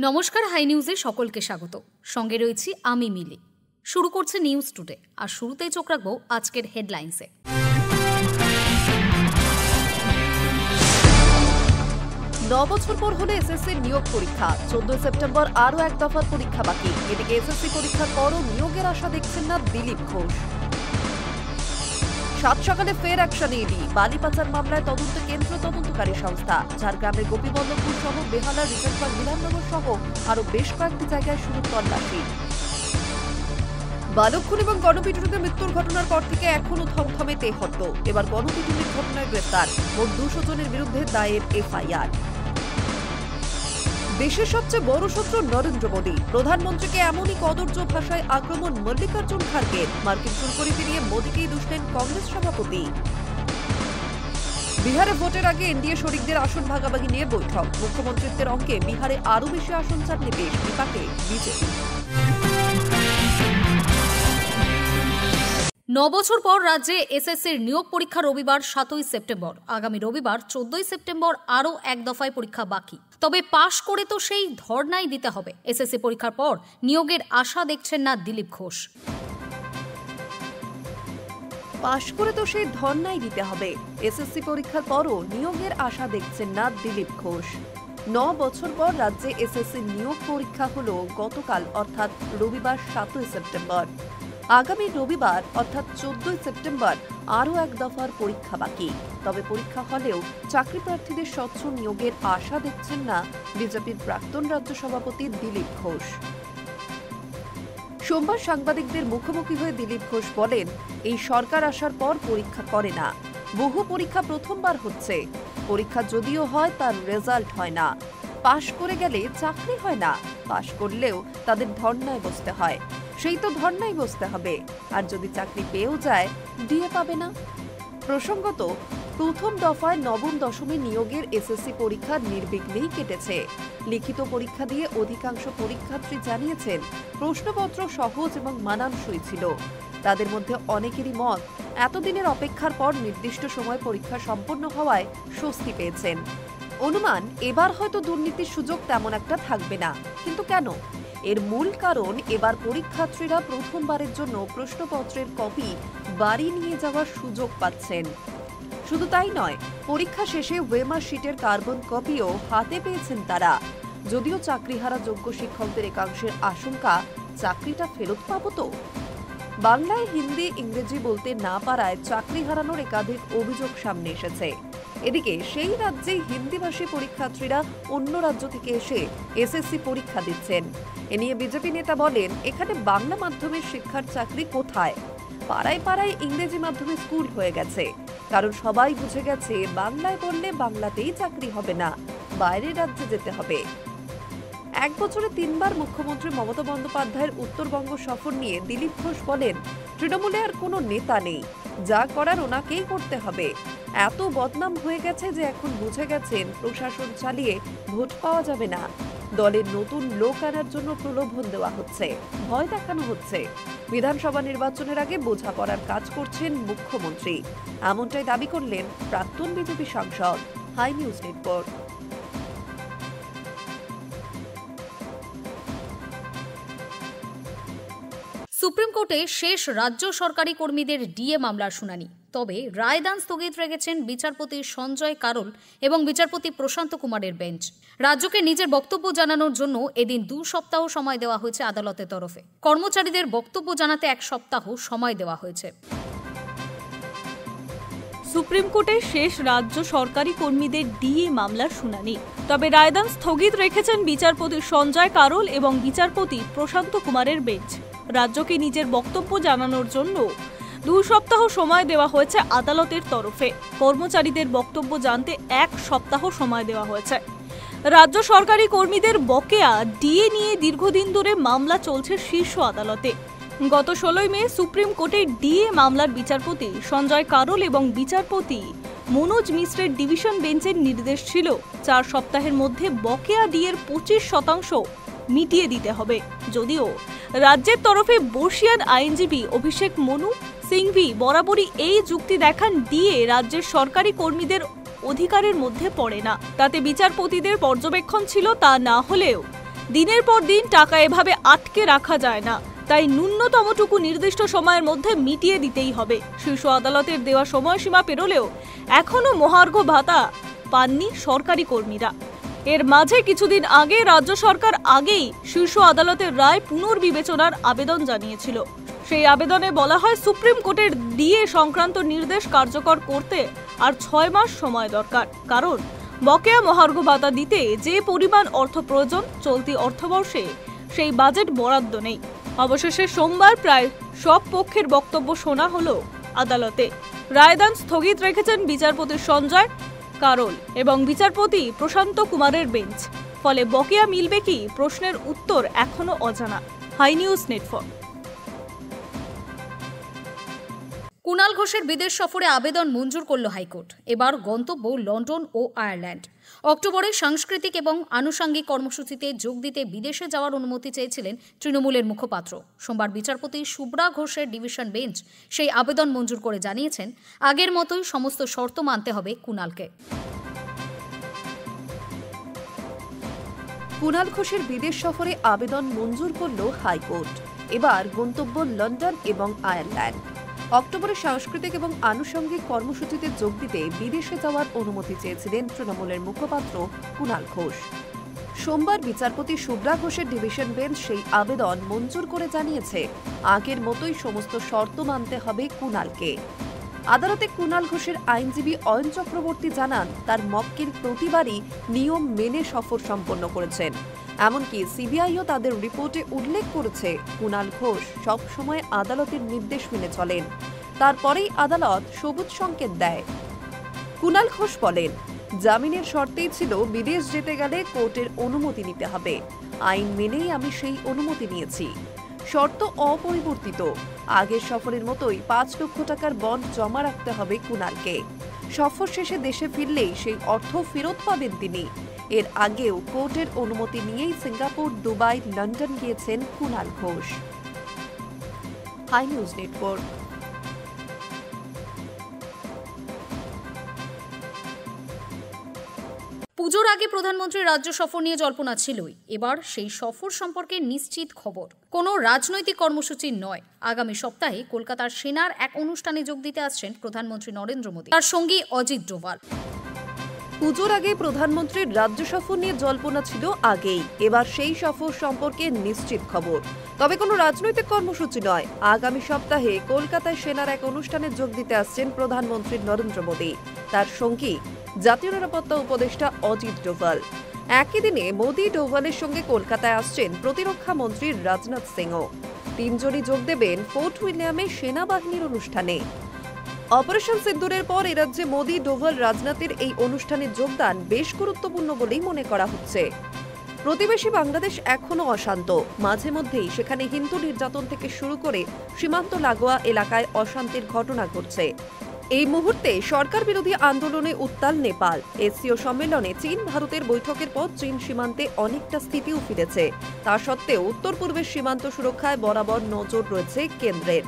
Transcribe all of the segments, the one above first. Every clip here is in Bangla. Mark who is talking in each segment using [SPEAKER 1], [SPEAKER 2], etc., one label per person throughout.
[SPEAKER 1] নমস্কার, হাই নিউজে সকলকে স্বাগত। সঙ্গে রয়েছি আমি মিলি। শুরু করছে নিউজ টুডে, আর শুরুতেই চোখ রাখবো আজকের হেডলাইন্সে।
[SPEAKER 2] 9 বছর পর হলো এসএসসির নিয়োগ পরীক্ষা। 14 সেপ্টেম্বর আরও এক দফার পরীক্ষা বাকি। এদিকে এসএসসি পরীক্ষার পরও নিয়োগের আশা দেখছেন না দিলীপ ঘোষ। 7 সকালে ফের অ্যাকশন ইডি। বালি পাচার মামলায় কেন্দ্র তদন্তকারী সংস্থা। ঝাড়গ্রামের গোপীবল্লভপুর সহ বেহালা, রিজনপাল, বিধাননগর সহ আরও বেশ কয়েকটি জায়গায় শুরু তল্লাশি। বালক খুন এবং গণপিটুনিতে মৃত্যুর ঘটনার পর থেকে এখনো থমথমে তেহট্ট। এবার গণপিটুনির ঘটনায় গ্রেফতার মোট 200 জনের বিরুদ্ধে দায়ের এফআইআর। দেশের সবচেয়ে বড় শত্রু নরেন্দ্র মোদী। প্রধানমন্ত্রীকে এমনই কদর্য ভাষায় আক্রমণ মল্লিকার্জুন খাড়গের। মার্কিন শুল্কনীতি নিয়ে মোদীকেই দুষলেন কংগ্রেস সভাপতি। বিহারে ভোটের আগে এনডিএ শরিকদের আসন ভাগাভাগি নিয়ে বৈঠক। মুখ্যমন্ত্রিত্বের অঙ্কে বিহারে আরও বেশি আসন চান নীতিশ, বিপাকে বিজেপি।
[SPEAKER 1] 9 বছর পর রাজ্যে এসএসসির নিয়োগ পরীক্ষা রবিবার 7ই সেপ্টেম্বর। আগামী রবিবার 14ই সেপ্টেম্বর আরও এক দফায় পরীক্ষা বাকি। তবে পাশ করে তো সেই ধর্নাই দিতে হবে। এসএসসি পরীক্ষার পর নিয়োগের আশা দেখছেন না দিলীপ ঘোষ।
[SPEAKER 2] পাশ করে তো সেই ধর্নাই দিতে হবে। এসএসসি পরীক্ষার পরও নিয়োগের আশা দেখছেন না দিলীপ ঘোষ। 9 বছর পর রাজ্যে এসএসসি নিয়োগ পরীক্ষা হলো গতকাল, অর্থাৎ রবিবার 7ই সেপ্টেম্বর। আগামী রবিবার অর্থাৎ 14ই সেপ্টেম্বর আরও এক দফার পরীক্ষা বাকি। তবে পরীক্ষা হলেও চাকরি প্রার্থীদের স্বচ্ছ নিয়োগের আশা দেখছেন না বিজেপির প্রাক্তন রাজ্য সভাপতি দিলীপ ঘোষ। সোমবার সাংবাদিকদের মুখোমুখি হয়ে দিলীপ ঘোষ বলেন, এই সরকার আসার পর পরীক্ষা করে না। বহু পরীক্ষা প্রথমবার হচ্ছে। পরীক্ষা যদিও হয় তার রেজাল্ট হয় না। পাশ করে গেলে চাকরি হয় না। পাশ করলেও তাদের ধর্নায় বসতে হয়। সেই তো ধর্নায় বসতে হবে। আর যদি চাকরি পেয়েও যায়, দিয়ে পাবে না। প্রসঙ্গত, প্রথম দফায় নবম দশমী নিয়োগের এসএসসি পরীক্ষা নির্বিঘ্নেই কেটেছে। লিখিত পরীক্ষা দিয়ে অধিকাংশ পরীক্ষার্থী জানিয়েছেন প্রশ্নপত্র সহজ এবং মানানসই ছিল। তাদের মধ্যে অনেকেরই মত, এতদিনের অপেক্ষার পর নির্দিষ্ট সময় পরীক্ষা সম্পন্ন হওয়ায় স্বস্তি পেয়েছেন। অনুমান, এবার হয়তো দুর্নীতির সুযোগ তেমন একটা থাকবে না। কিন্তু কেন? এর মূল কারণ, এবার পরীক্ষার্থীরা প্রথমবারের জন্য প্রশ্নপত্রের কপি বাড়ি নিয়ে যাওয়ার সুযোগ পাচ্ছেন। শুধু তাই নয়, পরীক্ষা শেষে ওয়েমার শিটের কার্বন কপিও হাতে পেয়েছেন তারা। যদিও চাকরিহারা যোগ্য শিক্ষকদের একাংশের আশঙ্কা, চাকরিটা ফেরত পাবো তো? বাংলায় হিন্দি, ইংরেজি বলতে না পারায় চাকরি হারানোর একাধিক অভিযোগ সামনে এসেছে। এদিকে সেই রাজ্যে হিন্দিভাষী পরীক্ষার্থীরা অন্য রাজ্য থেকে এসে এসএসসি পরীক্ষা দিচ্ছেন। এ নিয়ে বিজেপি নেতা বলেন, এখানে বাংলা মাধ্যমের শিক্ষার চাকরি কোথায়? পাড়ায় পাড়ায় ইংরেজি মাধ্যমে স্কুল হয়ে গেছে। কারণ সবাই বুঝে গেছে বাংলায় পড়লে বাংলাতেই চাকরি হবে না, বাইরের রাজ্যে যেতে হবে। 1 বছরে 3 বার মুখ্যমন্ত্রী মমতা বন্দ্যোপাধ্যায়ের উত্তরবঙ্গ সফর নিয়ে দিলীপ ঘোষ বলেন, তৃণমূলে আর কোনো নেতা নেই, যা করার ওনাকেই করতে হবে। এত বদনাম হয়ে গেছে যে এখন বুঝে গেছেন প্রশাসন চালিয়ে ভোট পাওয়া যাবে না। দলের নতুন লোক আনার জন্য প্রলোভন দেওয়া হচ্ছে, ভয় দেখানো হচ্ছে। বিধানসভা নির্বাচনের আগে বোঝাপড়ার কাজ করছেন মুখ্যমন্ত্রী, এমনটাই দাবি করলেন প্রাক্তন বিজেপি সাংসদ। High news network.
[SPEAKER 1] সুপ্রিম কোর্টে শেষ রাজ্য সরকারি কর্মীদের ডিএ মামলার শুনানি। তবে রায়দান স্থগিত রেখেছেন বিচারপতি সঞ্জয় কারোল এবং বিচারপতি প্রশান্ত কুমারের বেঞ্চ। রাজ্যকে নিজের বক্তব্য জানানোর জন্য এদিন 2 সপ্তাহ সময় দেওয়া হয়েছে আদালতের তরফে। কর্মচারীদের বক্তব্য জানাতে 1 সপ্তাহ সময় দেওয়া হয়েছে।
[SPEAKER 3] সুপ্রিম কোর্টে শেষ রাজ্য সরকারি কর্মীদের ডিএ মামলার শুনানি। তবে রায়দান স্থগিত রেখেছেন বিচারপতি সঞ্জয় কারোল এবং বিচারপতি প্রশান্ত কুমারের বেঞ্চ। রাজ্যকে নিজের বক্তব্য জানানোর জন্য 2 সপ্তাহ সময় দেওয়া হয়েছে আদালতের তরফে। কর্মচারীদের বক্তব্য জানতে 1 সপ্তাহ সময় দেওয়া হয়েছে। রাজ্য সরকারি কর্মীদের বকেয়া ডিএ নিয়ে দীর্ঘদিন ধরে মামলা চলছে শীর্ষ আদালতে। গত 16 মে সুপ্রিম কোর্টে ডিএ মামলার বিচারপতি সঞ্জয় কারোল এবং বিচারপতি মনোজ মিশ্রের ডিভিশন বেঞ্চের নির্দেশ ছিল 4 সপ্তাহের মধ্যে বকেয়া ডিএর 25% মিটিয়ে দিতে হবে। যদিও রাজ্যের তরফে বর্ষিয়ান আইনজীবী অভিষেক মনু সিংভি বরাবরই এই যুক্তি দেখান, ডিএ রাজ্যের সরকারি কর্মীদের অধিকারের মধ্যে পড়ে না। তাতে বিচারপতিদের পর্যবেক্ষণ ছিল তা না হলেও দিনের পর দিন টাকা এভাবে আটকে রাখা যায় না, তাই ন্যূনতমটুকু নির্দিষ্ট সময়ের মধ্যে মিটিয়ে দিতেই হবে। শীর্ষ আদালতের দেওয়া সময়সীমা পেরোলেও এখনো মহার্ঘ ভাতা পাননি সরকারি কর্মীরা। এর মাঝে কিছুদিন আগে রাজ্য সরকার আগেই শীর্ষ আদালতের রায় পুনর্বিবেচনার আবেদন জানিয়েছিল। সেই আবেদনে বলা হয় সুপ্রিম কোর্টের ডিএ সংক্রান্ত নির্দেশ কার্যকর করতে আর 6 মাস সময় দরকার, কারণ বকেয়া মহার্ঘ ভাতা দিতে যে পরিমাণ অর্থ প্রয়োজন চলতি অর্থবর্ষে সেই বাজেট বরাদ্দ নেই। অবশেষে সোমবার প্রায় সব পক্ষের বক্তব্য শোনা হলো আদালতে। রায়দান স্থগিত রেখেছেন বিচারপতি সঞ্জয় কারোল এবং বিচারপতি প্রশান্ত কুমারের বেঞ্চ। ফলে বকেয়া মিলবে কি প্রশ্নের উত্তর এখনো অজানা। High news network.
[SPEAKER 1] কুণাল ঘোষের বিদেশ সফরে আবেদন মঞ্জুর করল হাইকোর্ট। এবার গন্তব্য লন্ডন ও আয়ারল্যান্ড। অক্টোবরে সাংস্কৃতিক এবং আনুষঙ্গিক কর্মসূচিতে যোগ দিতে বিদেশে যাওয়ার অনুমতি চেয়েছিলেন তৃণমূলের মুখপাত্র। সোমবার বিচারপতি শুভ্রা ঘোষের ডিভিশন বেঞ্চ সেই আবেদন মঞ্জুর করে জানিয়েছেন, আগের মতোই সমস্ত শর্ত মানতে হবে কুণালকে।
[SPEAKER 2] কুণাল ঘোষের বিদেশ সফরে আবেদন মঞ্জুর করল হাইকোর্ট। এবার গন্তব্য লন্ডন এবং আয়ারল্যান্ড। অক্টোবরে সাংস্কৃতিক এবং আনুষঙ্গিক কর্মসূচিতে যোগ দিতে বিদেশে যাওয়ার অনুমতি চেয়েছিলেন তৃণমূলের মুখপাত্র কুণাল ঘোষ। সোমবার বিচারপতি শুভ্রা ঘোষের ডিভিশন বেঞ্চ সেই আবেদন মঞ্জুর করে জানিয়েছে, আগের মতোই সমস্ত শর্ত মানতে হবে কুণালকে। আদালতে কুণাল ঘোষের আইনজীবী অয়ন চক্রবর্তী জানান, তার মক্কেল প্রতিবারই নিয়ম মেনে সফর সম্পন্ন করেছেন। এমনকি সিবিআইও তাদের রিপোর্টে উল্লেখ করেছে, কুণাল ঘোষ সবসময় আদালতের নির্দেশ মেনে চলেন। তারপরেই আদালত সবুজ সংকেত দেয়। কুণাল ঘোষ বলেন, জামিনের শর্তেই ছিল বিদেশ যেতে গেলে কোর্টের অনুমতি নিতে হবে। আইন মেনেই আমি সেই অনুমতি নিয়েছি। শর্ত অপরিবর্তিত। আগের সফরের মতোই 5 লক্ষ টাকার বন্ড জমা রাখতে হবে কুণালকে। সফর শেষে দেশে ফিরলেই সেই অর্থ ফেরত পাবেন তিনি। এর আগেও কোর্টের অনুমতি নিয়েই সিঙ্গাপুর, দুবাই, লন্ডন গিয়েছেন Kunal Ghosh. Hi news Network.
[SPEAKER 1] পুজোর আগে প্রধানমন্ত্রীর রাজ্য সফর নিয়ে জল্পনা ছিলই। এবার সেই সফর সম্পর্কে নিশ্চিত খবর। কোনো রাজনৈতিক কর্মসূচি নয়। আগামী সপ্তাহে কলকাতার সেনার এক অনুষ্ঠানে যোগ দিতে আসছেন প্রধানমন্ত্রী নরেন্দ্র মোদী, তার সঙ্গী অজিত ডোভাল।
[SPEAKER 2] পুজোর আগে প্রধানমন্ত্রীর রাজ্য সফর নিয়ে জল্পনা ছিল আগেই। এবার সেই সফর সম্পর্কে নিশ্চিত খবর। তবে কোনো রাজনৈতিক কর্মসূচি নয়। আগামী সপ্তাহে কলকাতায় সেনার এক অনুষ্ঠানে যোগ দিতে আসছেন প্রধানমন্ত্রী নরেন্দ্র মোদী, তার সঙ্গী জাতীয় নিরাপত্তা উপদেষ্টা অজিত ডোভাল। একই দিনে মোদী ডোভালের সঙ্গে কলকাতায় আসছেন প্রতিরক্ষা মন্ত্রী রাজনাথ সিংও। তিনজনই যোগ দেবেন ফোর্ট উইলিয়ামে সেনাবাহিনীর অনুষ্ঠানে। অপারেশন সিন্দুরের পর এরাজ্যে মোদী, ডোভাল, রাজনাথের এই অনুষ্ঠানে যোগদান বেশ গুরুত্বপূর্ণ বলেই মনে করা হচ্ছে। প্রতিবেশী বাংলাদেশ এখনো অশান্ত। মাঝে মধ্যেই সেখানে হিন্দু নির্যাতন থেকে শুরু করে সীমান্ত লাগোয়া এলাকায় অশান্তির ঘটনা ঘটছে। এই মুহূর্তে সরকার বিরোধী আন্দোলনে উত্তাল নেপাল। এসসিও সম্মেলনে চীন ভারতের বৈঠকের পর চীন সীমান্তে অনেকটা স্থিতিও ফিরেছে। তা সত্ত্বেও উত্তর পূর্বের সীমান্ত সুরক্ষায় বরাবর নজর রয়েছে কেন্দ্রের।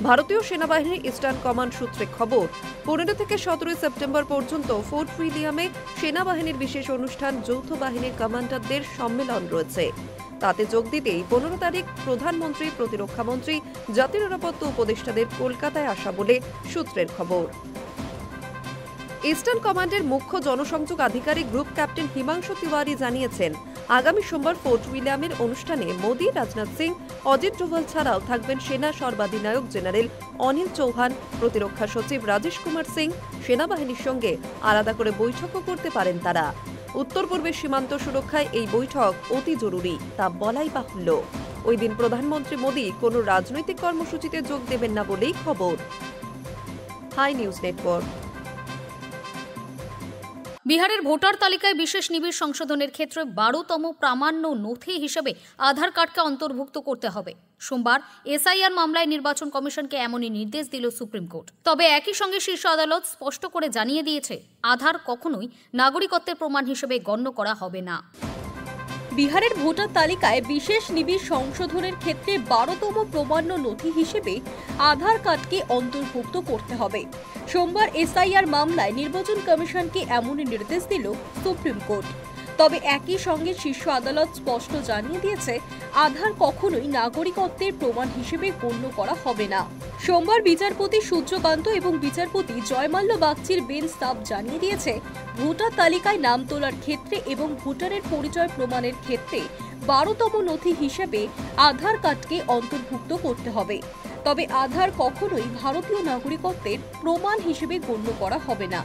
[SPEAKER 2] ভারতীয় সেনাবাহিনীর ইস্টার্ন কমান্ড সূত্রে খবর, 15 থেকে 17 সেপ্টেম্বর পর্যন্ত ফোর্ট উইলিয়ামে সেনাবাহিনীর বিশেষ অনুষ্ঠান, যৌথ বাহিনীর কমান্ডারদের সম্মেলন রয়েছে। তাতে যোগ দিতেই 15 তারিখ প্রধানমন্ত্রী, প্রতিরক্ষামন্ত্রী, জাতীয় নিরাপত্তা উপদেষ্টাদের কলকাতায় আসা বলে সূত্রের খবর। ইস্টার্ন কমান্ডের মুখ্য জনসংযোগ আধিকারিক গ্রুপ ক্যাপ্টেন হিমাংশু তিওয়ারি জানিয়েছেন, আগামী সোমবার ফোর্ট উইলিয়ামের অনুষ্ঠানে মোদী, রাজনাথ সিং, অজিত ডোভাল ছাড়াও থাকবেন সেনা সর্বাধিনায়ক জেনারেল অনিল চৌহান, প্রতিরক্ষা সচিব রাজেশ কুমার সিং। সেনাবাহিনীর সঙ্গে আলাদা করে বৈঠকও করতে পারেন তারা। উত্তর পূর্বের সীমান্ত সুরক্ষায় এই বৈঠক অতি জরুরি, তা বলাই বাহুল্য। ওই দিন প্রধানমন্ত্রী মোদী কোনো রাজনৈতিক কর্মসূচিতে যোগ দেবেন না বলেই খবর। Hi news Network.
[SPEAKER 1] বিহারের ভোটার তালিকায় বিশেষ নিবিড় সংশোধনের ক্ষেত্রে 12তম প্রামাণ্য নথি হিসেবে আধার কার্ডকে অন্তর্ভুক্ত করতে হবে। সোমবার এসআইআর মামলায় নির্বাচন কমিশনকে এমনই নির্দেশ দিল সুপ্রিম কোর্ট। তবে একই সঙ্গে শীর্ষ আদালত স্পষ্ট করে জানিয়ে দিয়েছে, আধার কখনোই নাগরিকত্বের প্রমাণ হিসেবে গণ্য করা হবে না।
[SPEAKER 3] বিহারের ভোটার তালিকায় বিশেষ নিবিড় সংশোধনের ক্ষেত্রে 12তম প্রামাণ্য নথি হিসেবে আধার কার্ডকে অন্তর্ভুক্ত করতে হবে। সোমবার এসআইআর মামলায় নির্বাচন কমিশনকে এমনই নির্দেশ দিল সুপ্রিম কোর্ট। তবে একই সঙ্গে শীর্ষ আদালত স্পষ্ট জানিয়ে দিয়েছে, আধার কখনোই নাগরিকত্বের প্রমাণ হিসেবে গণ্য করা হবে না। সোমবার বিচারপতি সূর্যকান্ত এবং বিচারপতি জয়মাল্য বাগচির বেঞ্চ সাফ জানিয়ে দিয়েছে, ভোটার তালিকায় নাম তোলার ক্ষেত্রে এবং ভোটারের পরিচয় প্রমাণের ক্ষেত্রে 12তম নথি হিসেবে আধার কার্ডকে অন্তর্ভুক্ত করতে হবে। তবে আধার কখনোই ভারতীয় নাগরিকত্বের প্রমাণ হিসেবে গণ্য করা হবে না।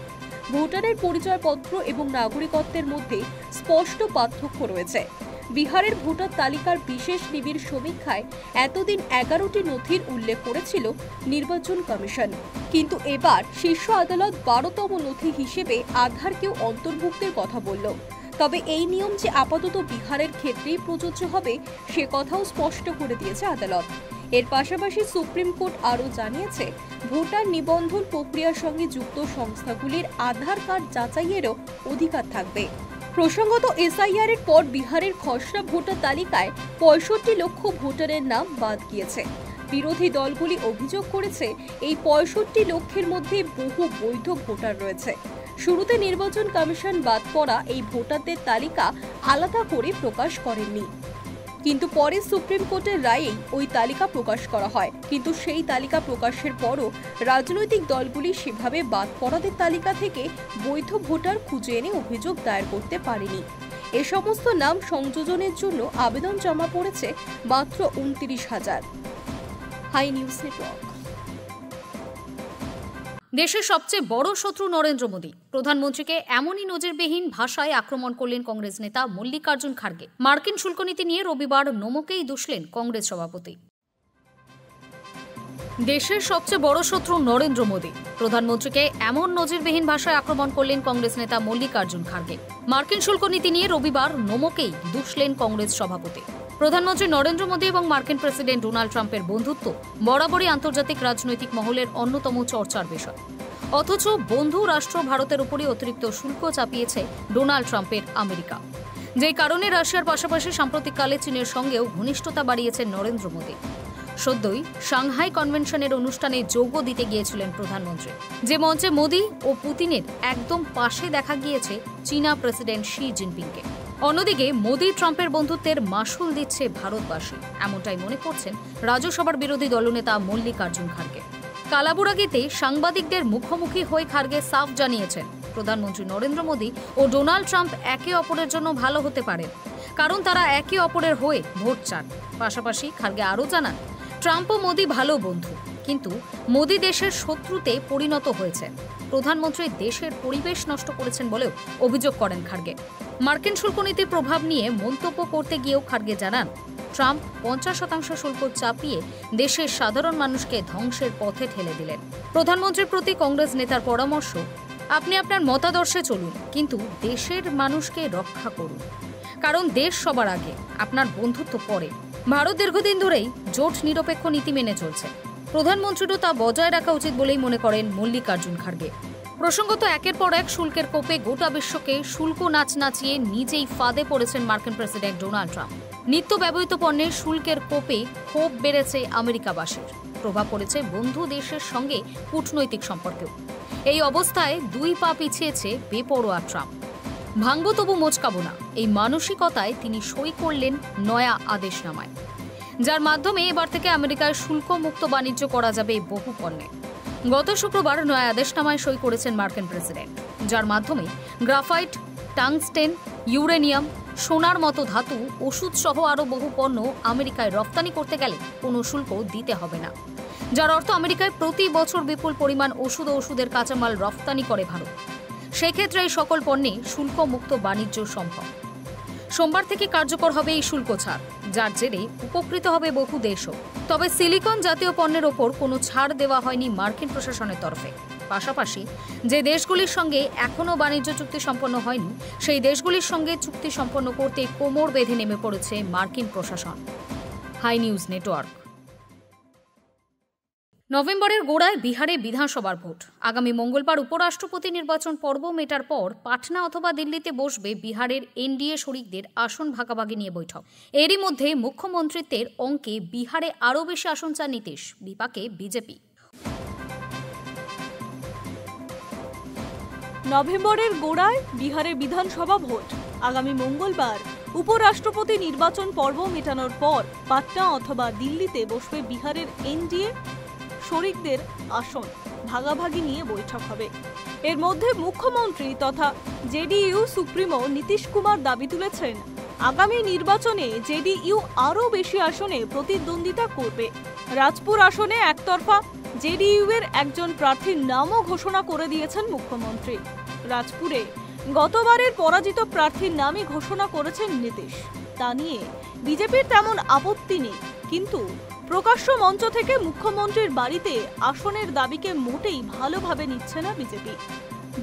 [SPEAKER 3] ভোটারের পরিচয়পত্র এবং নাগরিকত্বের মধ্যে স্পষ্ট পার্থক্য রয়েছে। বিহারের ভোটার তালিকার বিশেষ নিবিড় সমীক্ষায় এতদিন 11টি নথির উল্লেখ করেছিল নির্বাচন কমিশন, কিন্তু এবার শীর্ষ আদালত 12তম নথি হিসেবে আধারকেও অন্তর্ভুক্তের কথা বলল। তবে এই নিয়ম যে আপাতত বিহারের ক্ষেত্রেই প্রযোজ্য হবে সে কথাও স্পষ্ট করে দিয়েছে আদালত। এর পাশাপাশি সুপ্রিম কোর্ট আরও জানিয়েছে, ভোটার নিবন্ধন প্রক্রিয়ার সঙ্গে যুক্ত সংস্থাগুলির আধার কার্ড যাচাইয়েরও অধিকার থাকবে। প্রসঙ্গত, এসআইআর এর পর বিহারের খসড়া ভোটার তালিকায় 65 লক্ষ ভোটারের নাম বাদ গিয়েছে। বিরোধী দলগুলি অভিযোগ করেছে, এই 65 লক্ষের মধ্যে বহু বৈধ ভোটার রয়েছে। শুরুতে নির্বাচন কমিশন বাদ পড়া এই ভোটারদের তালিকা আলাদা করে প্রকাশ করেননি, কিন্তু পরে সুপ্রিম কোর্টের রায়েই ওই তালিকা প্রকাশ করা হয়। কিন্তু সেই তালিকা প্রকাশের পরও রাজনৈতিক দলগুলি সেভাবে বাদ পড়াদের তালিকা থেকে বৈধ ভোটার খুঁজে এনে অভিযোগ দায়ের করতে পারেনি। এ সমস্ত নাম সংযোজনের জন্য আবেদন জমা পড়েছে মাত্র 29,000। Hi news Network.
[SPEAKER 1] দেশের সবচেয়ে বড় শত্রু নরেন্দ্র মোদী। প্রধানমন্ত্রীকে এমনই নজিরবিহীন ভাষায় আক্রমণ করলেন কংগ্রেস নেতা মল্লিকার্জুন খার্গে। মার্কিন শুল্ক নীতি নিয়ে রবিবার নমকেই দুষলেন কংগ্রেস সভাপতি। দেশের সবচেয়ে বড় শত্রু নরেন্দ্র মোদী। প্রধানমন্ত্রীকে এমন নজিরবিহীন ভাষায় আক্রমণ করলেন কংগ্রেস নেতা মল্লিকার্জুন খার্গে। মার্কিন শুল্ক নীতি নিয়ে রবিবার নমকেই দুষলেন কংগ্রেস সভাপতি। প্রধানমন্ত্রী নরেন্দ্র মোদী এবং মার্কিন প্রেসিডেন্ট ডোনাল্ড ট্রাম্পের বন্ধুত্ব বরাবরই আন্তর্জাতিক রাজনৈতিক মহলের অন্যতম চর্চার বিষয়। অথচ বন্ধু রাষ্ট্র ভারতের উপরই অতিরিক্ত শুল্ক চাপিয়েছে ডোনাল্ড ট্রাম্পের আমেরিকা, যে কারণে রাশিয়ার পাশাপাশি সাম্প্রতিককালে চীনের সঙ্গেও ঘনিষ্ঠতা বাড়িয়েছেন নরেন্দ্র মোদী। সদ্যই সাংহাই কনভেনশনের অনুষ্ঠানে যোগ দিতে গিয়েছিলেন প্রধানমন্ত্রী, যে মঞ্চে মোদী ও পুতিনের একদম পাশে দেখা গিয়েছে চীনা প্রেসিডেন্ট শি জিনপিংকে। অন্যদিকে মোদী ট্রাম্পের বন্ধুত্বের মাসুল দিচ্ছে ভারতবাসী, এমনটাই মনে করছেন রাজ্যসভার বিরোধী দলনেতা মল্লিকার্জুন খার্গে। কালাবুরাগিতে সাংবাদিকদের মুখোমুখি হয়ে খার্গে সাফ জানিয়েছেন, প্রধানমন্ত্রী নরেন্দ্র মোদী ও ডোনাল্ড ট্রাম্প একে অপরের জন্য ভালো হতে পারেন, কারণ তারা একে অপরের হয়ে ভোট চান। পাশাপাশি খার্গে আরও জানান, ট্রাম্প ও মোদী ভালো বন্ধু, কিন্তু মোদী দেশের শত্রুতে পরিণত হয়েছেন। প্রধানমন্ত্রী দেশের পরিবেশ নষ্ট করেছেন বলেও অভিযোগ করেন খার্গে। মার্কিন শুল্ক নীতির প্রভাব নিয়ে মন্তব্য করতে গিয়েও খার্গে জানান, ট্রাম্প 50% শুল্ক চাপিয়ে দেশের সাধারণ মানুষকে ধ্বংসের পথে ঠেলে দিলেন। প্রধানমন্ত্রীর প্রতি কংগ্রেস নেতার পরামর্শ, আপনি আপনার মতাদর্শে চলুন, কিন্তু দেশের মানুষকে রক্ষা করুন, কারণ দেশ সবার আগে, আপনার বন্ধুত্ব পরে। ভারত দীর্ঘদিন ধরেই জোট নিরপেক্ষ নীতি মেনে চলছে। প্রধানমন্ত্রীরও তা বজায় রাখা উচিত বলেই মনে করেন মল্লিকার্জুন খার্গে। প্রসঙ্গত, একের পর এক শুল্কের কোপে গোটা বিশ্বকে শুল্ক নাচ নাচিয়ে নিজেই ফাঁদে পড়েছেন মার্কিন প্রেসিডেন্ট ডোনাল্ড ট্রাম্প। নিত্য ব্যবহৃত পণ্যের শুল্কের কোপে ক্ষোভ বেড়েছে আমেরিকাবাসীর, প্রভাব পড়েছে বন্ধু দেশের সঙ্গে কূটনৈতিক সম্পর্কেও। এই অবস্থায় দুই পা পিছিয়েছে বেপরোয়া ট্রাম্প। ভাঙব তবু মোচকাবো না, এই মানসিকতায় তিনি সই করলেন নয়া আদেশনামায়, যার মাধ্যমে এবার থেকে আমেরিকায় শুল্ক মুক্ত বাণিজ্য করা যাবে বহু পণ্যে। গত শুক্রবার নয়া আদেশনামায় সই করেছেন মার্কিন প্রেসিডেন্ট, যার মাধ্যমে গ্রাফাইট, টাংস্টেন, ইউরেনিয়াম, সোনার মতো ধাতু, ওষুধ সহ আরও বহু পণ্য আমেরিকায় রপ্তানি করতে গেলে কোনো শুল্ক দিতে হবে না, যার অর্থ আমেরিকায় প্রতি বছর বিপুল পরিমাণ ওষুধ ও ওষুধের কাঁচামাল রপ্তানি করে ভারত। সেক্ষেত্রে এই সকল পণ্যে শুল্ক মুক্ত বাণিজ্য সম্ভব। সোমবার থেকে কার্যকর হবে এই শুল্ক ছাড়, যার জেরে উপকৃত হবে বহু দেশও। তবে সিলিকন জাতীয় পণ্যের ওপর কোনো ছাড় দেওয়া হয়নি মার্কিন প্রশাসনের তরফে। পাশাপাশি যে দেশগুলির সঙ্গে এখনও বাণিজ্য চুক্তি সম্পন্ন হয়নি, সেই দেশগুলির সঙ্গে চুক্তি সম্পন্ন করতে কোমর বেঁধে নেমে পড়েছে মার্কিন প্রশাসন। Hi news Network. নভেম্বরের গোড়ায় বিহারে বিধানসভার ভোট। আগামী মঙ্গলবার উপরাষ্ট্রপতি নির্বাচন পর্ব মেটার পর পাটনা অথবা দিল্লিতে বসবে বিহারের এনডিএ শরিকদের আসন ভাগাভাগি নিয়ে বৈঠক। এরই মধ্যে মুখ্যমন্ত্রিত্বের অঙ্কে বিহারে আরও বেশি আসন চান নীতিশ, বিপাকে বিজেপি।
[SPEAKER 3] নভেম্বরের গোড়ায় বিহারের বিধানসভা ভোট। আগামী মঙ্গলবার উপরাষ্ট্রপতি নির্বাচন পর্ব মেটানোর পর পাটনা অথবা দিল্লিতে বসবে বিহারের এনডিএ শরিকদের আসন ভাগাভাগি নিয়ে বৈঠক হবে। এর মধ্যে মুখ্যমন্ত্রী তথা জেডিইউ সুপ্রিমো নীতিশ কুমার দাবি তুলেছেন, আগামী নির্বাচনে জেডিইউ আরও বেশি আসনে প্রতিদ্বন্দ্বিতা করবে। রাজপুর আসনে একতরফা জেডিইউ এর একজন প্রার্থীর নামও ঘোষণা করে দিয়েছেন মুখ্যমন্ত্রী। রাজপুরে গতবারের পরাজিত প্রার্থীর নামই ঘোষণা করেছেন নীতিশ। তা নিয়ে বিজেপির তেমন আপত্তি নেই, কিন্তু প্রকাশ্য মঞ্চ থেকে মুখ্যমন্ত্রীর বাড়িতে আসনের দাবিকে মোটেই ভালোভাবে নিচ্ছে না বিজেপি।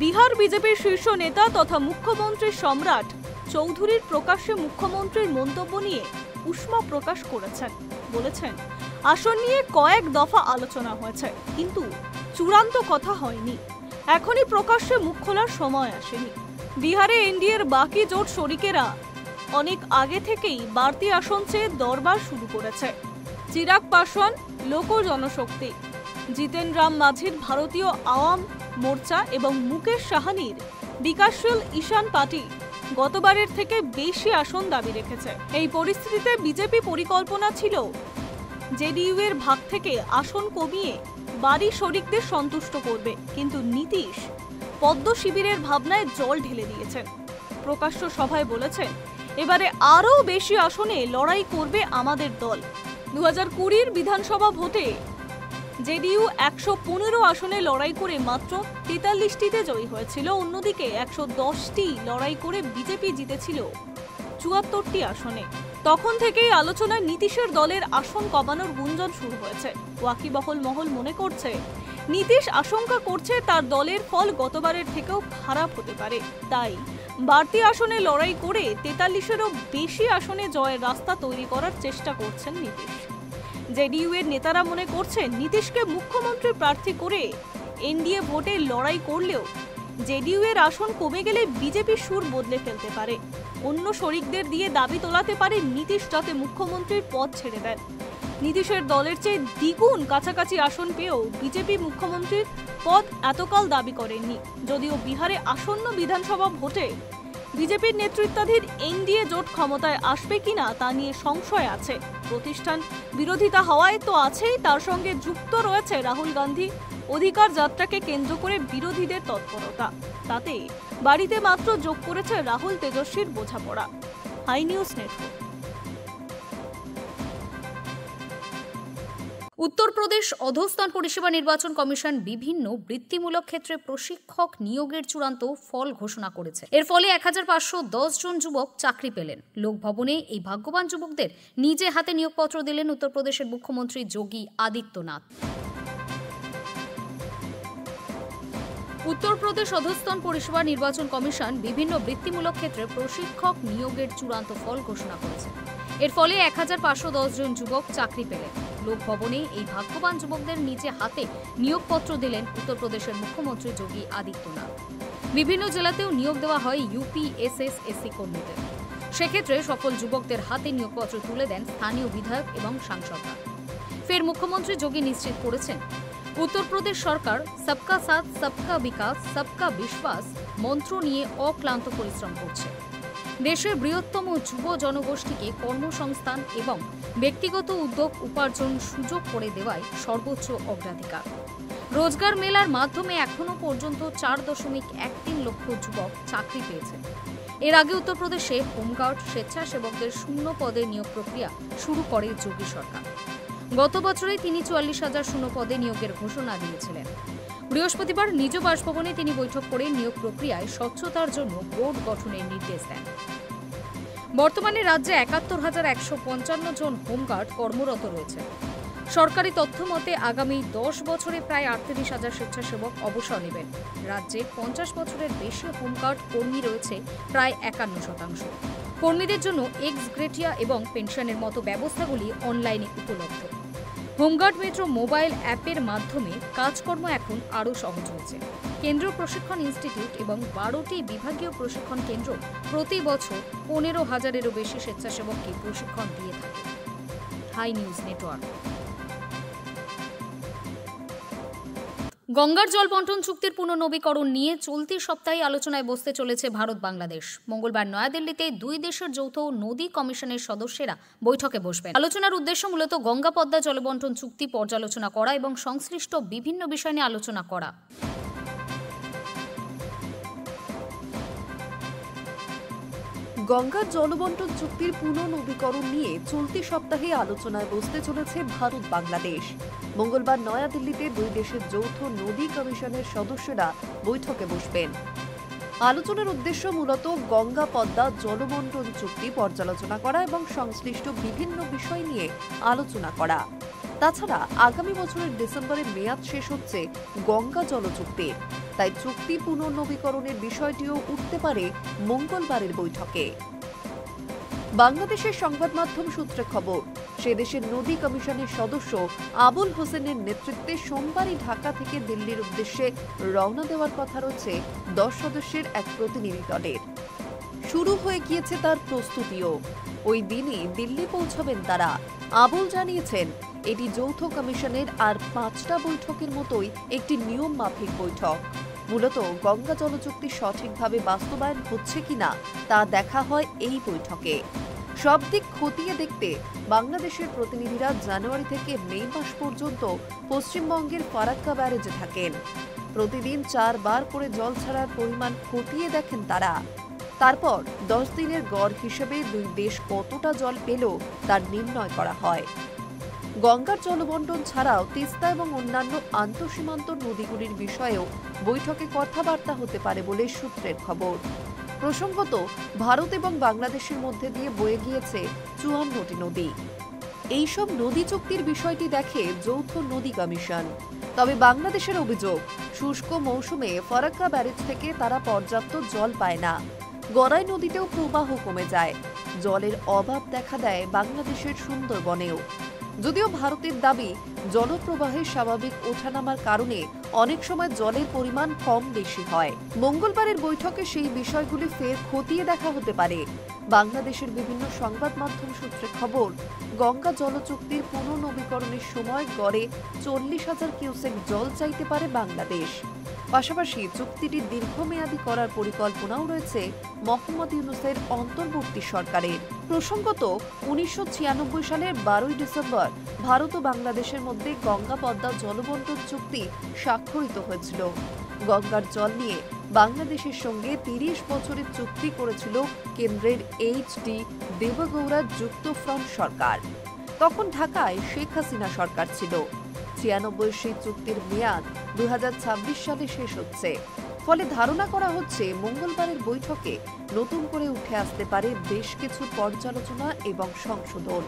[SPEAKER 3] বিহার বিজেপির শীর্ষ নেতা তথা মুখ্যমন্ত্রী সম্রাট চৌধুরীর প্রকাশ্যে মুখ্যমন্ত্রীর মন্তব্য নিয়ে উষ্মা প্রকাশ করেছেন। বলেছেন, আসন নিয়ে কয়েক দফা আলোচনা হয়েছে, কিন্তু চূড়ান্ত কথা হয়নি। এখনই প্রকাশ্যে মুখ খোলার সময় আসেনি। বিহারে এনডিএর বাকি জোট শরিকেরা অনেক আগে থেকেই বাড়তি আসন চেয়ে দরবার শুরু করেছে। চিরাগ পাসওয়ান লোক জনশক্তি, জিতেন রাম মাঝির ভারতীয় আওয়াম মোর্চা এবং মুকেশ সাহানির বিকাশশীল ঈশান পার্টি গতবারের থেকে বেশি আসন দাবি রেখেছে। এই পরিস্থিতিতে বিজেপি পরিকল্পনা ছিল জেডিইউ এর ভাগ থেকে আসন কমিয়ে বাড়ি শরিকদের সন্তুষ্ট করবে, কিন্তু নীতিশ পদ্ম শিবিরের ভাবনায় জল ঢেলে দিয়েছেন। প্রকাশ্য সভায় বলেছেন, এবারে আরও বেশি আসনে লড়াই করবে আমাদের দল। 2020 বিধানসভা ভোটে জেডিইউ 115 আসনে লড়াই করে মাত্র 43টিতে জয়ী হয়েছিল। অন্যদিকে 110টি লড়াই করে বিজেপি জিতেছিল 74টি আসনে। তখন থেকেই আলোচনায় নীতিশের দলের আসন কমানোর গুঞ্জন শুরু হয়েছে। ওয়াকিবহল মহল মনে করছে, নীতিশ আশঙ্কা করছে তার দলের ফল গতবারের থেকেও খারাপ হতে পারে। তাই বাড়তি আসনে লড়াই করে 43-এরও বেশি আসনে জয়ের রাস্তা তৈরি করার চেষ্টা করছেন নীতিশ। জেডিইউ এর নেতারা মনে করছেন, নীতিশকে মুখ্যমন্ত্রী প্রার্থী করে এনডিএ ভোটে লড়াই করলেও জেডিইউ এর আসন কমে গেলে বিজেপি সুর বদলে ফেলতে পারে। অন্য শরিকদের দিয়ে দাবি তোলাতে পারে নীতিশ যাতে মুখ্যমন্ত্রীর পদ ছেড়ে দেন। নীতিশের দলের চেয়ে দ্বিগুণ কাছাকাছি আসন পেয়েও বিজেপি মুখ্যমন্ত্রীর পদ এতকাল দাবি করেননি। যদিও বিহারে আসন্ন বিধানসভা ভোটে বিজেপির নেতৃত্বাধীন এনডিএ জোট ক্ষমতায় আসবে কিনা তা নিয়ে সংশয় আছে। প্রতিষ্ঠান বিরোধিতা হওয়ায় তো আছেই, তার সঙ্গে যুক্ত রয়েছে রাহুল গান্ধী অধিকার যাত্রাকে কেন্দ্র করে বিরোধীদের তৎপরতা। তাতে বাড়িতে মাত্র যোগ করেছে রাহুল তেজস্বীর বোঝাপড়া। High news network.
[SPEAKER 1] উত্তরপ্রদেশ অধস্থান পরিষেবা নির্বাচন কমিশন বিভিন্ন বৃত্তিমূলক ক্ষেত্রে প্রশিক্ষক নিয়োগের চূড়ান্ত ফল ঘোষণা করেছে। এর ফলে 1510 জন যুবক চাকরি পেলেন। লোকভবনে এই ভাগ্যবান যুবকদের নিজে হাতে নিয়োগপত্র দিলেন উত্তরপ্রদেশের মুখ্যমন্ত্রী যোগী আদিত্যনাথ। উত্তরপ্রদেশ অধস্থান পরিষেবা নির্বাচন কমিশন বিভিন্ন বৃত্তিমূলক ক্ষেত্রে প্রশিক্ষক নিয়োগের চূড়ান্ত ফল ঘোষণা করেছে। এর ফলে 1510 জন যুবক চাকরি পেলেন। লোকভবনে এই ভাগ্যবান যুবকদের নিজে হাতে নিয়োগপত্র দিলেন উত্তরপ্রদেশের মুখ্যমন্ত্রী যোগী আদিত্যনাথ। বিভিন্ন জেলাতেও নিয়োগ দেওয়া হয় ইউপিএসএসএসসি কর্মীদের। সেক্ষেত্রে সফল যুবকদের হাতে নিয়োগপত্র তুলে দেন স্থানীয় বিধায়ক এবং সাংসদরা। ফের মুখ্যমন্ত্রী যোগী নিশ্চিত করেছেন, উত্তরপ্রদেশ সরকার সবকা সাথ সবকা বিকাশ সবকা বিশ্বাস মন্ত্র নিয়ে অক্লান্ত পরিশ্রম করছে। দেশের বৃহত্তম যুব জনগোষ্ঠীকে কর্মসংস্থান এবং ব্যক্তিগত উদ্যোগ উপার্জন সুযোগ করে দেওয়াই সর্বোচ্চ অগ্রাধিকার। রোজগার মেলার মাধ্যমে এখনো পর্যন্ত 4.13 লক্ষ যুবক চাকরি পেয়েছে। এর আগে উত্তরপ্রদেশে হোমগার্ড স্বেচ্ছাসেবকদের শূন্য পদে নিয়োগ প্রক্রিয়া শুরু করে যোগী সরকার। গত বছরে তিনি 44,000 শূন্য পদে নিয়োগের ঘোষণা দিয়েছিলেন। বৃহস্পতিবার নিজ বাসভবনে তিনি বৈঠক করে নিয়োগ প্রক্রিয়ায় স্বচ্ছতার জন্য বোর্ড গঠনের নির্দেশ দেন। বর্তমানে রাজ্যে 71,155 জন হোমগার্ড কর্মরত রয়েছে। সরকারি তথ্য মতে আগামী 10 বছরে প্রায় 38,000 স্বেচ্ছাসেবক অবসর নেবেন। রাজ্যে 50 বছরের বেশি হোমগার্ড কর্মী রয়েছে প্রায় 51%। কর্মীদের জন্য এক্স গ্রেটিয়া এবং পেনশনের মতো ব্যবস্থাগুলি অনলাইনে উপলব্ধ। হোমগার্ড মেট্রো মোবাইল অ্যাপের মাধ্যমে কাজকর্ম এখন আরও সহজ হয়েছে। কেন্দ্রীয় প্রশিক্ষণ ইনস্টিটিউট এবং 12টি বিভাগীয় প্রশিক্ষণ কেন্দ্র প্রতি বছর 15,000-এরও বেশি স্বেচ্ছাসেবককে প্রশিক্ষণ দিয়ে থাকে। Hi news Network. গঙ্গার জল বন্টন চুক্তির পুনর্নবীকরণ নিয়ে চলতি সপ্তাহে আলোচনায় বসতে চলেছে ভারত বাংলাদেশ। মঙ্গলবার নয়াদিল্লিতে দুই দেশের যৌথ নদী কমিশনের সদস্যরা বৈঠকে বসবেন। আলোচনার উদ্দেশ্য মূলত গঙ্গা পদ্মা জলবন্টন চুক্তি পর্যালোচনা করা এবং সংশ্লিষ্ট বিভিন্ন বিষয় নিয়ে আলোচনা করা।
[SPEAKER 2] গঙ্গার জলবন্টন চুক্তির পুনর্নবীকরণ নিয়ে চলতি সপ্তাহে আলোচনায় বসতে চলেছে ভারত বাংলাদেশ। মঙ্গলবার নয়াদিল্লিতে দুই দেশের যৌথ নদী কমিশনের সদস্যরা বৈঠকে বসবেন। আলোচনার উদ্দেশ্য মূলত গঙ্গা পদ্মা জলবন্টন চুক্তি পর্যালোচনা করা এবং সংশ্লিষ্ট বিভিন্ন বিষয় নিয়ে আলোচনা করা। তাছাড়া আগামী বছরের ডিসেম্বরে মেয়াদ শেষ হচ্ছে গঙ্গা জল চুক্তির, তাই চুক্তি পুনর্নবীকরণের বিষয়টিও উঠতে পারে মঙ্গলবারের বৈঠকে। বাংলাদেশের সংবাদ মাধ্যম সূত্রে খবর, সে দেশের নদী কমিশনের সদস্য আবুল হোসেনের নেতৃত্বে সোমবারই ঢাকা থেকে দিল্লির উদ্দেশ্যে রওনা দেওয়ার কথা রয়েছে 10 সদস্যের এক প্রতিনিধি দলের। শুরু হয়ে গিয়েছে তার প্রস্তুতিও। ওই দিনই দিল্লি পৌঁছবেন তারা। আবুল জানিয়েছেন, এটি যৌথ কমিশনের আর 5টা বৈঠকের মতোই একটি নিয়ম মাফিক বৈঠক। মূলত গঙ্গা জল চুক্তি সঠিকভাবে বাস্তবায়ন হচ্ছে কিনা তা দেখা হয় এই বৈঠকে। সব দিক খতিয়ে দেখতে বাংলাদেশের প্রতিনিধিরা জানুয়ারি থেকে মে মাস পর্যন্ত পশ্চিমবঙ্গের ফারাক্কা ব্যারেজে থাকেন। প্রতিদিন 4 বার করে জল ছাড়ার পরিমাণ খতিয়ে দেখেন তারা। তারপর 10 দিনের গড় হিসেবে দুই দেশ কতটা জল পেল তার নির্ণয় করা হয়। গঙ্গার জলবন্টন ছাড়াও তিস্তা এবং অন্যান্য আন্তঃসীমান্ত নদীগুলির বিষয়েও বৈঠকে কথাবার্তা হতে পারে বলে সূত্রের খবর। প্রসঙ্গত, ভারত এবং বাংলাদেশের মধ্যে দিয়ে বয়ে গিয়েছে 54টি নদী। এইসব নদী চুক্তির বিষয়টি দেখে যৌথ নদী কমিশন। তবে বাংলাদেশের অভিযোগ, শুষ্ক মৌসুমে ফারাক্কা ব্যারেজ থেকে তারা পর্যাপ্ত জল পায় না। গড়াই নদীতেও প্রবাহ কমে যায়। জলের অভাব দেখা দেয় বাংলাদেশের সুন্দরবনেও। যদিও ভারতের দাবি, জলপ্রবাহের স্বাভাবিক ওঠানামার কারণে অনেক সময় জলের পরিমাণ কম বেশি হয়। মঙ্গলবারের বৈঠকে সেই বিষয়গুলি ফের খতিয়ে দেখা হতে পারে। বাংলাদেশের বিভিন্ন সংবাদ মাধ্যম সূত্রে খবর, গঙ্গা জল চুক্তির পুনর্নবীকরণের সময় গড়ে 40,000 কিউসেক জল চাইতে পারে বাংলাদেশ। পাশাপাশি চুক্তিটি দীর্ঘমেয়াদী করার পরিকল্পনাও রয়েছে মোহাম্মদ ইউনূসের অন্তর্বর্তী সরকারের। প্রসঙ্গত, 1996 সালের 12 ডিসেম্বর ভারত ও বাংলাদেশের মধ্যে গঙ্গা পদ্মা জলবন্টন চুক্তি স্বাক্ষরিত হয়েছিল। গঙ্গার জল নিয়ে বাংলাদেশের সঙ্গে 30 বছরের চুক্তি করেছিল কেন্দ্রের এইচ.ডি. দেবগৌড়া যুক্তফ্রন্ট সরকার। তখন ঢাকায় শেখ হাসিনা সরকার ছিল। 96 সেই চুক্তির মেয়াদ 2026 সালে শেষ হচ্ছে। ফলে ধারণা করা হচ্ছে মঙ্গলবারের বৈঠকে নতুন করে উঠে আসতে পারে বেশ কিছু পর্যালোচনা এবং সংশোধন।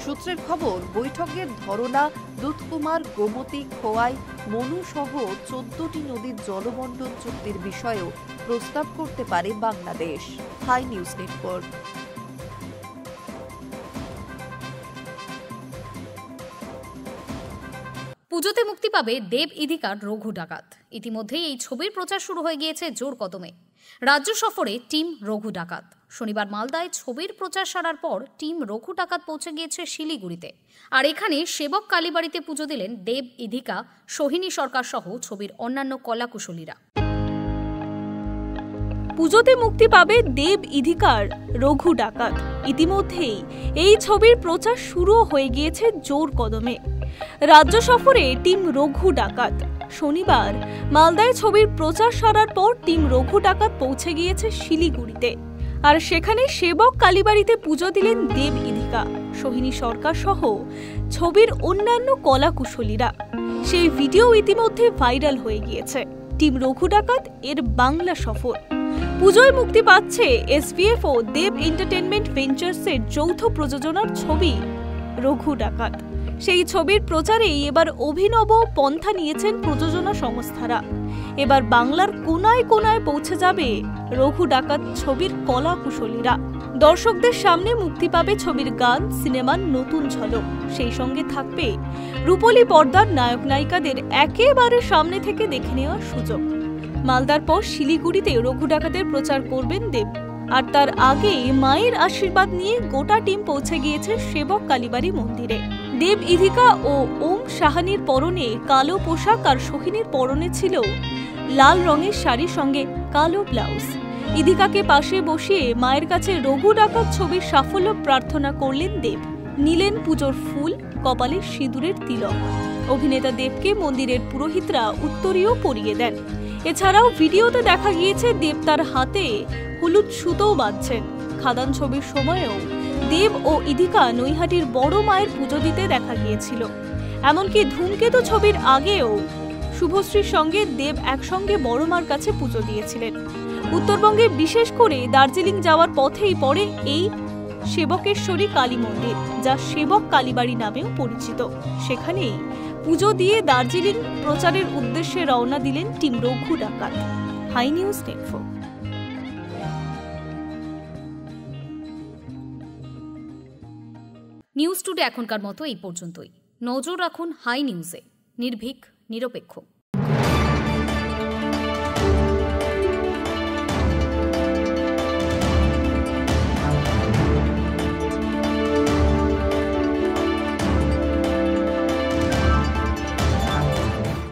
[SPEAKER 2] সূত্রের খবর, বৈঠকে ধরলা, দুধকুমার, গোমতী, খোয়াই, মনু সহ 14টি নদীর জলবন্টন চুক্তির বিষয়েও প্রস্তাব করতে পারে বাংলাদেশ। High news network.
[SPEAKER 1] পুজোতে মুক্তি পাবে দেব ইধিকার রঘু ডাকাত। ইতিমধ্যেই এই ছবির প্রচার শুরু হয়ে গিয়েছে জোর কদমে। রাজ্য সফরে টিম রঘু ডাকাত। শনিবার মালদায় ছবির প্রচার সারার পর টিম রঘু ডাকাত পৌঁছে গিয়েছে শিলিগুড়িতে। আর এখানে সেবক কালীবাড়িতে পুজো দিলেন দেব ইধিকা, সোহিনী সরকার সহ ছবির অন্যান্য কলাকুশলীরা।
[SPEAKER 3] পুজোতে মুক্তি পাবে দেব ইধিকার রঘু ডাকাত। ইতিমধ্যেই এই ছবির প্রচার শুরু হয়ে গিয়েছে জোর কদমে। রাজ্য সফরে টিম রঘু ডাকাত। শনিবার মালদায় ছবির প্রচার সারার পর টিম রঘু ডাকাত পৌঁছে গিয়েছে শিলিগুড়িতে। আর সেখানে সেবক কালীবাড়িতে পুজো দিলেন দেব ইধিকা, সোহিনী সরকার সহ ছবির অন্যান্য কলাকুশলীরা। সেই ভিডিও ইতিমধ্যে ভাইরাল হয়ে গিয়েছে। টিম রঘু ডাকাত এর বাংলা সফর। পুজোয় মুক্তি পাচ্ছে এসভিএফ ও দেব এন্টারটেনমেন্ট ভেঞ্চার্সের যৌথ প্রযোজনার ছবি রঘু ডাকাত। সেই ছবির প্রচারেই এবার অভিনব পন্থা নিয়েছেন প্রযোজনা সংস্থারা। এবার বাংলার কোনায় কোনায় পৌঁছে যাবে রঘু ডাকাত ছবির কলাকুশলীরা। দর্শকদের সামনে মুক্তি পাবে ছবির গান, সিনেমার নতুন ঝলক। সেই সঙ্গে থাকবে রূপলী পর্দার নায়ক নায়িকাদের একেবারে সামনে থেকে দেখে নেওয়ার সুযোগ। মালদার পর শিলিগুড়িতে রঘু ডাকাতের প্রচার করবেন দেব। আর তার আগে মায়ের আশীর্বাদ নিয়ে গোটা টিম পৌঁছে গিয়েছে সেবক কালীবাড়ি মন্দিরে। দেব, ইধিকা ও ওম সাহানির পরনে কালো পোশাক আর সোহিনীর পরনে ছিল লাল রঙের শাড়ির সঙ্গে কালো ব্লাউজ। ইধিকাকে পাশে বসিয়ে মায়ের কাছে রঘু ডাকাত ছবির সাফল্য প্রার্থনা করলেন দেব। নিলেন পুজোর ফুল, কপালে সিঁদুরের তিলক। অভিনেতা দেবকে মন্দিরের পুরোহিতরা উত্তরীয় পরিয়ে দেন। এছাড়াও ভিডিওতে দেখা গিয়েছে দেব তার হাতে হলুদ সুতোও বাঁধছেন। খাদান ছবির সময়ও দেব ও ইধিকা নৈহাটির বড় মায়ের পুজো দিতে দেখা গিয়েছিল। এমনকি ধূমকেতু ছবির আগেও শুভশ্রীর সঙ্গে দেব একসঙ্গে বড় মার কাছে পুজো দিয়েছিলেন। উত্তরবঙ্গে বিশেষ করে দার্জিলিং যাওয়ার পথেই পড়ে এই সেবকেশ্বরী কালী মন্দির, যা সেবক কালীবাড়ি নামেও পরিচিত। সেখানেই পুজো দিয়ে দার্জিলিং প্রচারের উদ্দেশ্যে রওনা দিলেন team Raghu Dakat. Hi news Network.
[SPEAKER 1] News today এখনকার মতো এই পর্যন্তই। নজর রাখুন হাই নিউজে, নির্ভীক, নিরপেক্ষ।